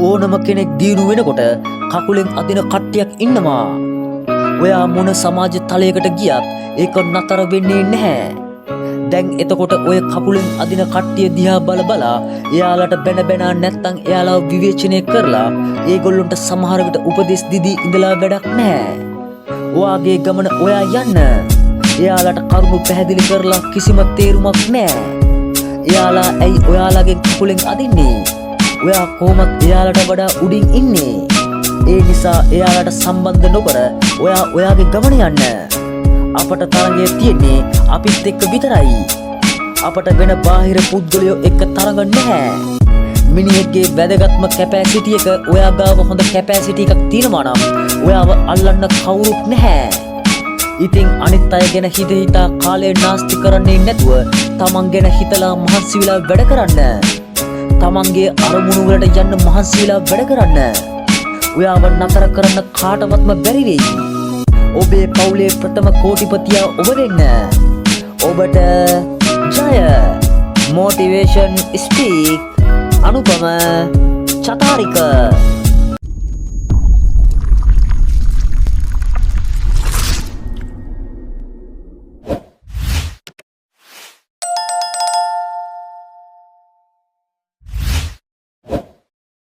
ඕනම කෙනෙක් දියුණු වෙනකොට කකුලෙන් අදින කට්ටියක් ඉන්නවා. ඔයා මොන සමාජ තලයකට ගියත් ඒක නතර වෙන්නේ නැහැ. දැන් එතකොට ඔය කකුලෙන් අදින කට්ටිය දිහා බලා එයාලට බැන නැත්තම් එයාලව විවේචනය කරලා ඒගොල්ලොන්ට සමහර විට උපදෙස් දීදී ඉඳලා වැඩක් නැහැ. ඔයාගේ ගමන ඔයා යන්න. එයාලට කරුණු පැහැදිලි කරලා කිසිම තේරුමක් නැහැ. එයාලා ඇයි ඔයාලගේ කකුලෙන් අදින්නේ? ඔයා කොහොමද එයාලට වඩා උඩින් ඉන්නේ? ඒ නිසා එයාලට සම්බන්ධ නොකර ඔයා ඔයාගේ ගමන යන්න. අපට තරඟය තියෙන්නේ අපිත් එක්ක විතරයි. අපට වෙන බාහිර පුද්ගලයෝ එක්ක තරඟ නැහැ. මිනිහෙක්ගේ වැදගත්ම කැපැසිටි එක ඔයා ගාව හොඳ කැපැසිටි එකක් තියෙනවා නම් ඔයාව අල්ලන්න කවුරුත් නැහැ. ඉතින් අනිත් අය ගැන හිතා කාලේ නාස්ති කරන්නේ නැතුව තමන් ගැන හිතලා මහන්සි වෙලා වැඩ කරන්න. තමන්ගේ අරමුණු වලට යන්න මහන්සි වෙලා වැඩ කරන්න. ඔයාව නතර කරන්න කාටවත්ම බැරි වෙයි. ඔබේ පවුලේ ප්‍රථම කෝටිපතියා ඔබ වෙන්න. ඔබට ජය. Motivation Speak අනුපම චතාරික.